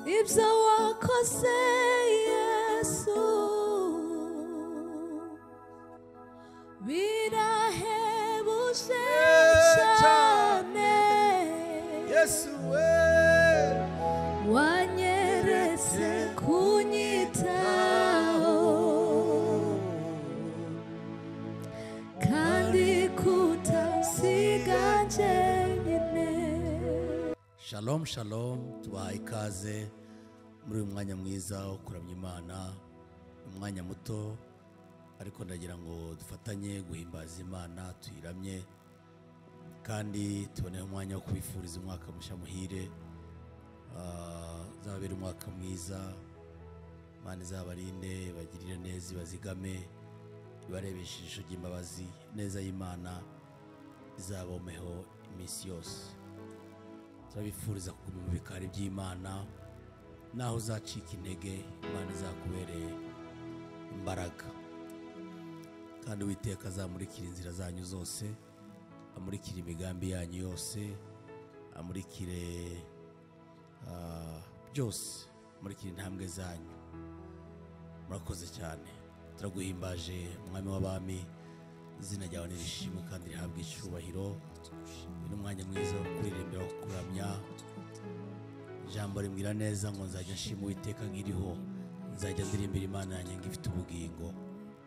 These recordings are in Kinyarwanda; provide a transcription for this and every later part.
ibyo wakoze Yesu birahebuje cyane Yesu we wanyeretse kunyitaho kandi kutasiga njyenyine. Shalom shalom, tubahaye ikaze muri uyu mwanya mwiza wo kuramya Imana, umwanya muto ariko ndagira ngo dufatanye guhimbaza Imana, tuyiramye kandi tuboneho umwanya wo kubifuriza umwaka mushya muhire, uzababere umwaka mwiza. Imana izabarinde, bagirire neza, ibazigame, ibarebeshe ijisho ry'imbabazi, neza y'Imana izabomeho iminsi yose. Turabifuriza kuguma mu bikari by'Imana, naho uzacika intege Imana izakubereye imbaraga, kandi Uwiteka azamurikira inzira zanyu zose, amurikire imigambi yanyu yose, amurikire byose, amurikire intambwe zanyu. Murakoze cyane, turaguhimbaje Umwami w'abami, izina ryawe nirishimwe kandi rihabwe icyubahiro. Ni umwanya mwiza wo kuririmbira, wo kuramya. Ijambo rimbwira neza ngo nzajya nshima Uwiteka nkiriho, nzajya ndirimbira Imana yanjye ngifite ubugingo.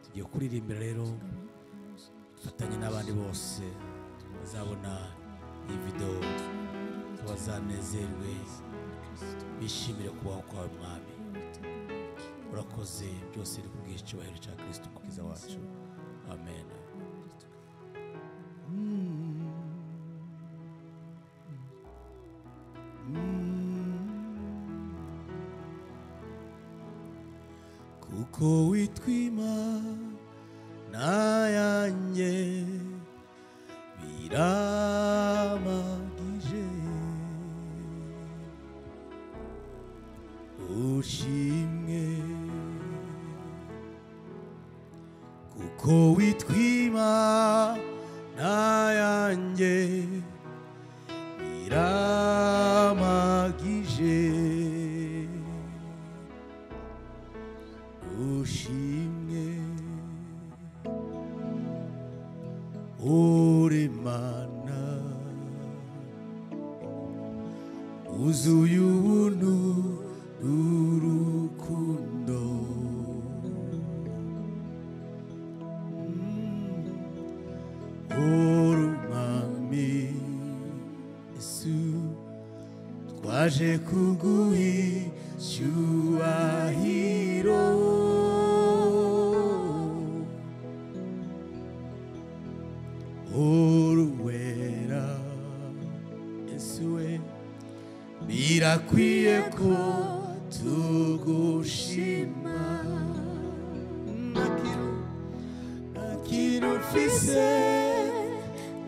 Tugiye kuririmbira rero, fatanye n'abandi bose bazabona iyi video, bazanezerwe, bishimire kubaho kwawe Mwami. Urakoze, byose ni kubw'icyubahiro cya Kristo umukiza wacu. Amen. Kuko witwa Imana yanjye biramagije, ushimwe. Kuko witwa Imana yanjye biramagije, ushimwe. Uri Mana uzuye ubuntu n'urukundo, uri Umwami Yesu, twaje kuguha icyubahiro. Uruwera Yesu we, birakwiye ko tugushima. Ntakintu mfise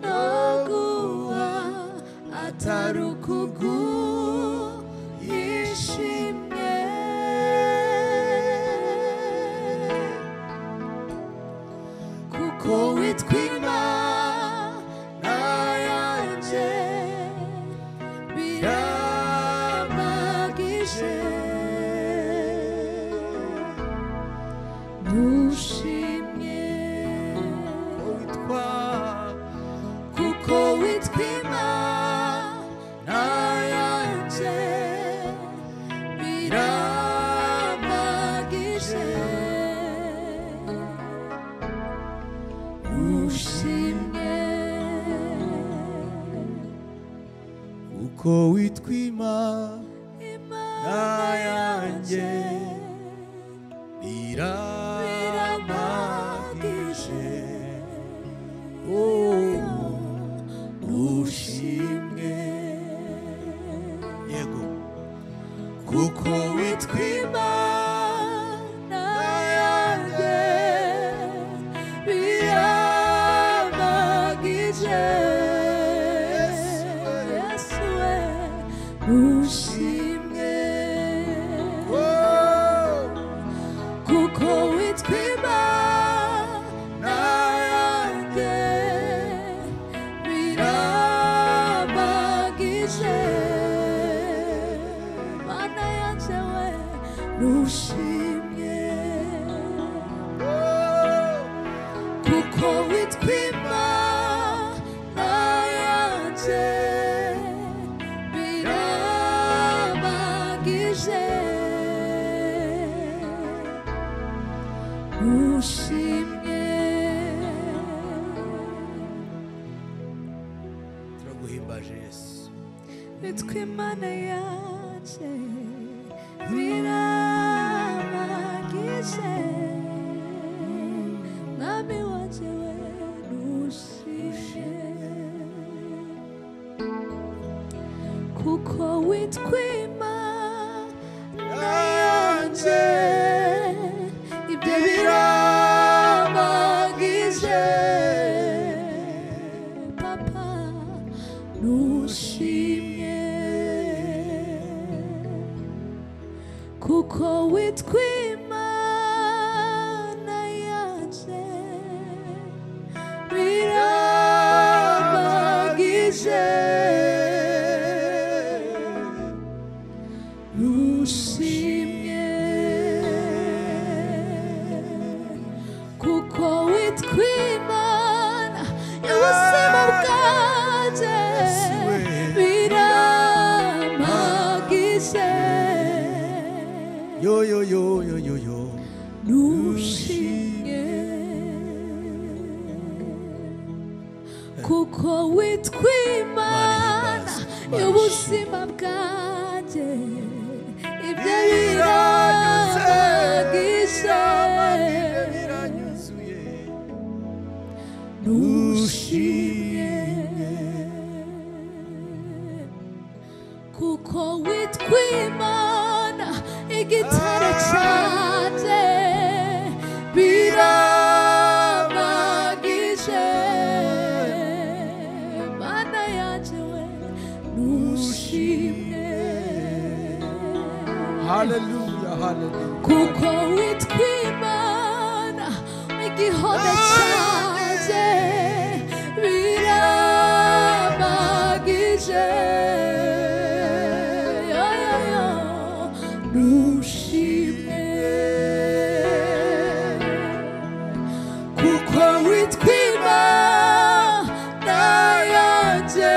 no guha atari ukuguhishimye. Kuko witwa Imana yanjye biramagije, ntushimye. Kuko witwa Imana yanjye biramagije, ushimye. Kuko witwa Imana yanjye biramagije, ushimwe. Yego. Kuko witwa Imana yanjye biramagije, Yesu we, ushimwe. Kuko witwa Imana yanjye biramagije, Mana yanjye nushimye kuko witwa Imana yanjye birabagije nushimye turaguhimbaje Yesu witwa Imana yanjye birabagije mwami wanjye we nushimye kuko witwa Imana yanjye ibyo birabagije papa nushimye kuko witwa Imana yanjye birabagije nushimye kuko witwa Imana y'ubuzima bwanjye birabagije yo yo yo yo yo yo nushimye kuko witwa Imana y'ubuzima bwanjye ibyo birabagije nushimye kuko witwa Imana igitare cyanjye birabagije Mana yanjye we nushimye hallelujah hallelujah kuko witwa Imana igihome cyanjye birabagije nushimye kuko witwa Imana yanjye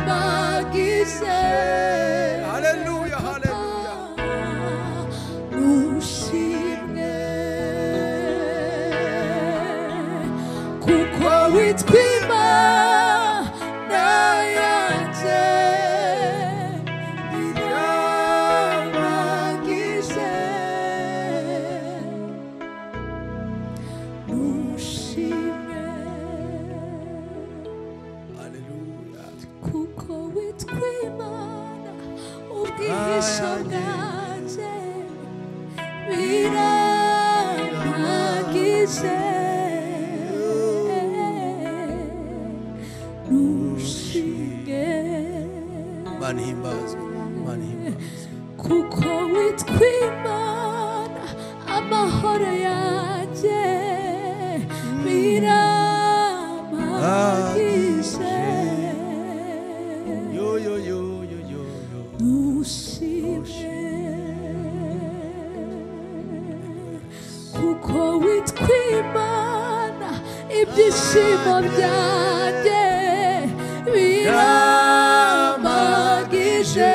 birabagije hallelujah hallelujah nushimye kuko witwa Imana yanjye birabagije nushimye hallelujah kuko witwa Imana ubwihisho bwanjye birabagije nushimye Mana himbazwe Mana himbazwe kuko witwa Imana amahoro yanjye birabagije yo yo yo yo yo yo nushimye kuko witwa Imana ibyishimo byanjye birabagije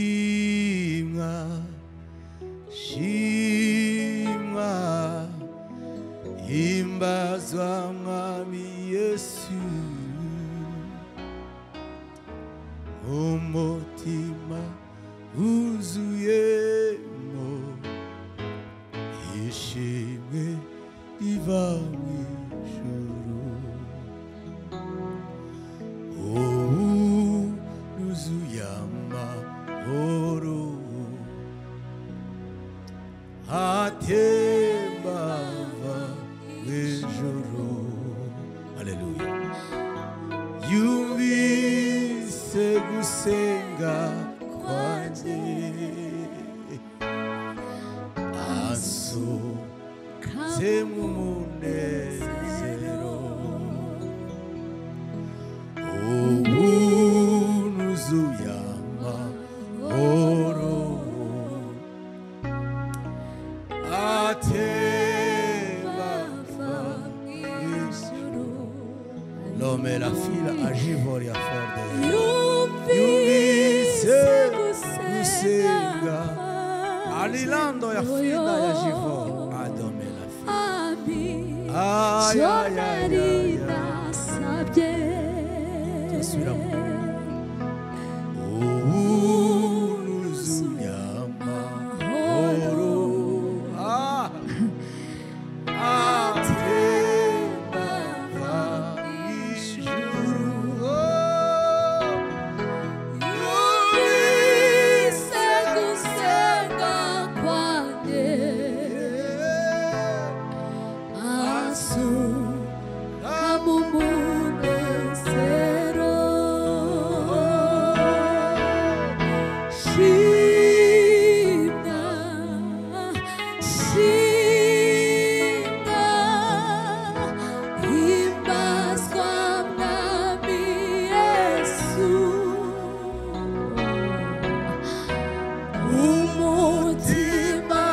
shimwa shimwa himbazwa mwami Yesu umutima wuzuyemo ishimwe riva mu ijuru nuzuye amahoro atemba ava mu ijuru haleluya yumvise gusenga kwanjye semu munezero ubunuzuyama oro atebava ijuru l'homme et la fille agivoria forde yumvise gusenga alilando ya fida ya jivo adome la fille ay ay ay Tesviramo ubunuzuyama oro atebava ijuru yumvise gusenga kwanjye asuka mu munezero shimwa shimwa himbazwa mwami yesu umutima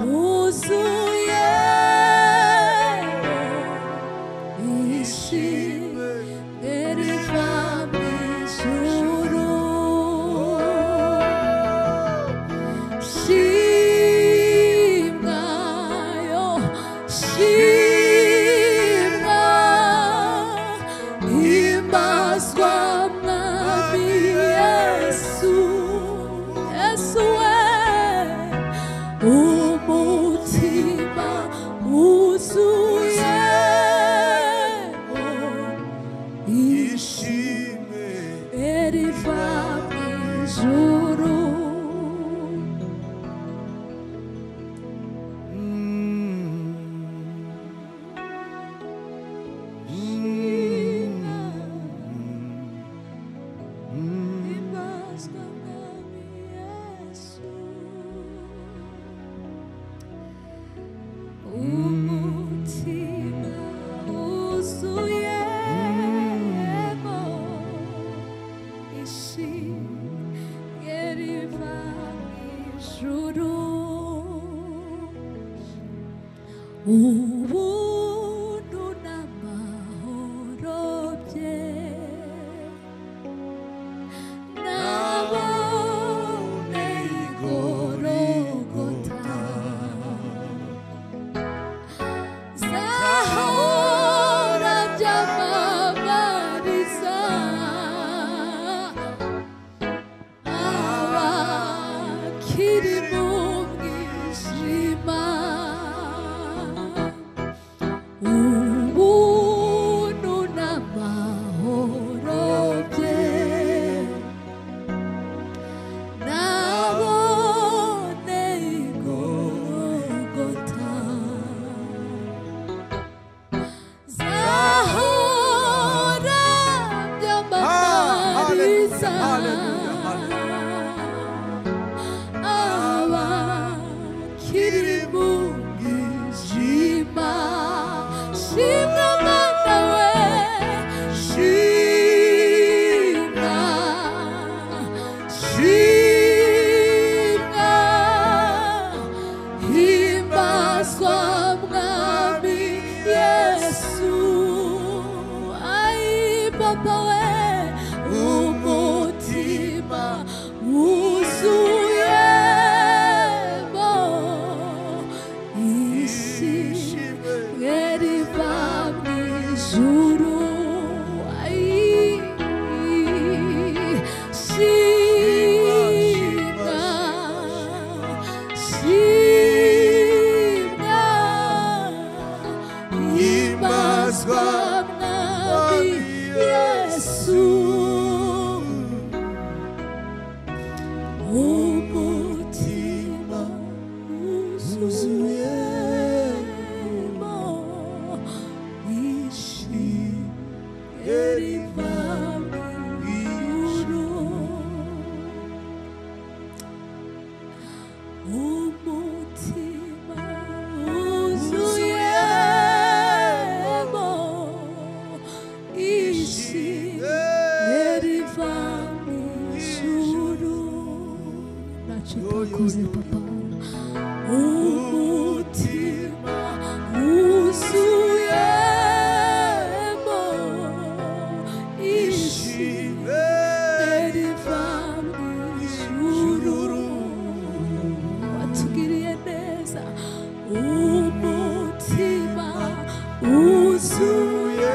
wuzuye ishimwe riva mu ijuru shimwa yo shimwa himbazwa mwami yesu yesu we umutima wuzuye ishimwe riva mu ijuru himbazwa mwami yesu umutima wuzuyemo ishimwe riva mu ijuru ubuntu n'amahoro bye nabone igorogota zahora byamamariza abakiri mu mwijima ubuntu n'amahoro bye nabone igorogota zahora byamamariza abakiri mu mwijima shimwa mwana we shimwa shimwa himbazwa mwami yesu ai papa we umutima wuzuyemo ishimwe riva mu ijuru ai shimwa shimwa himbazwa mwami yesu umutima wuzuyemo ishimwe riva mu ijuru umutima ntacyo utakoze papa umutima wuzuyemo ishimwe riva mu ijuru watugiriye neza umutima wuzuyemo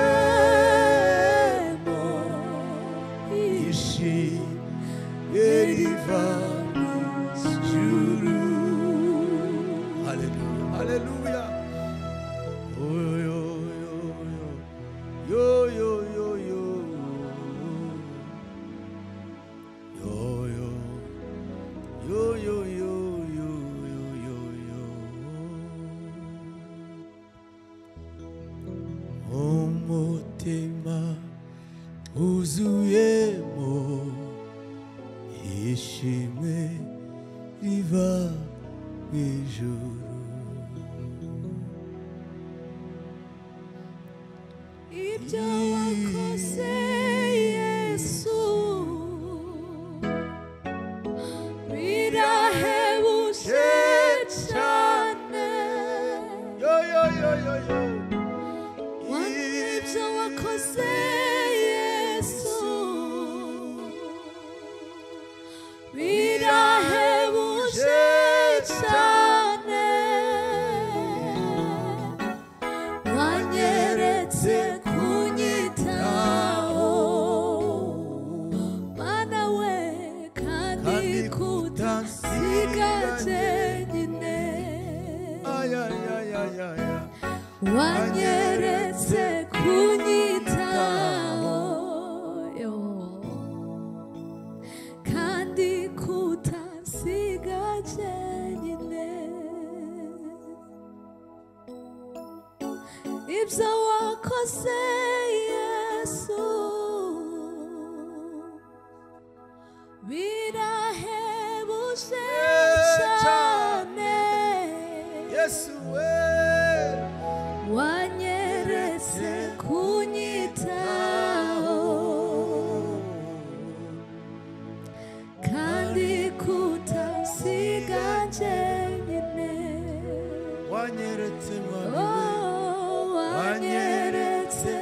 ishimwe riva mu ijuru. Hallelujah. Hallelujah. Umutima wuzuyemo ishimwe riva mu ijuru. Ibyo wakoze Yesu birahebuje cyane. Ibyo wakoze Yesu birahebuje cyane. Wanyeretse kunyitaho Mana we kandi kutasigaje nyine. Wanyeretse kunyitaho kandi kutasigaje nyine. Ibyo wakoze Yesu birahebuje cyane. Yesu we Wanyeretse kunyitaho kandi kutasigaje nyine. wanyeretse mwami Oh, wanyeretse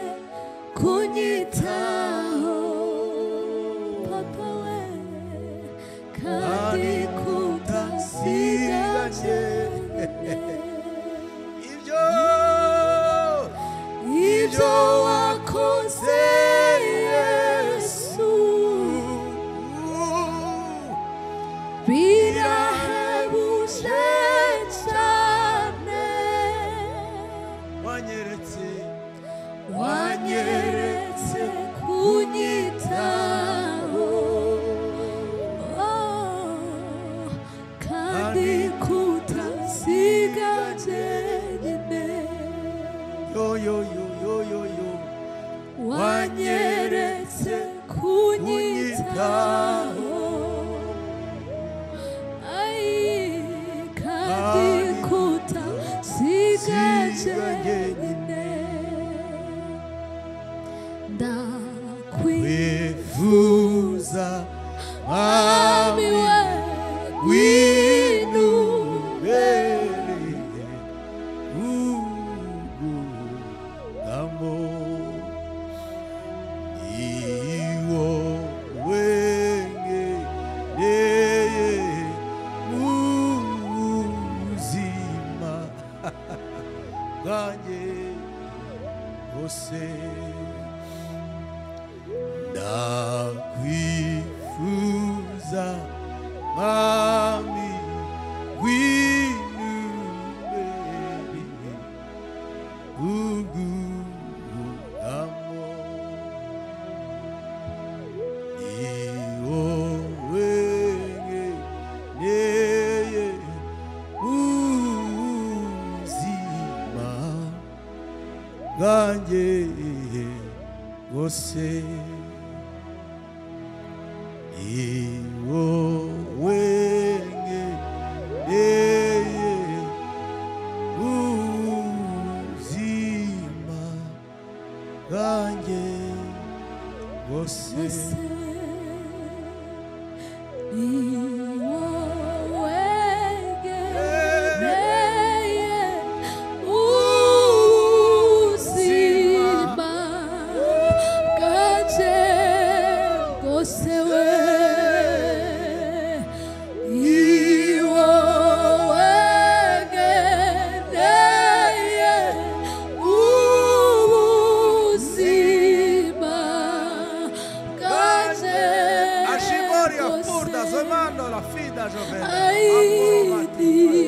kunyitaho papa we kandi kutasigaje nyine. Ibyo wakoze Yesu birahebuje cyane. Wanyeretse kunyitaho kandi kutasigaje nyine. Wanyeretse kunyitaho kandi kutasigaje nyine. Wifuza Mwami we winubere ubugamo iwo wengereye mu buzima bwanjye bwose. Ndakwifuza Mwami winubere ubugamo iwo wengereye mu buzima bwanjye bwose. Iwo wengereye ubuzima bwanjye bwose. Iwo I need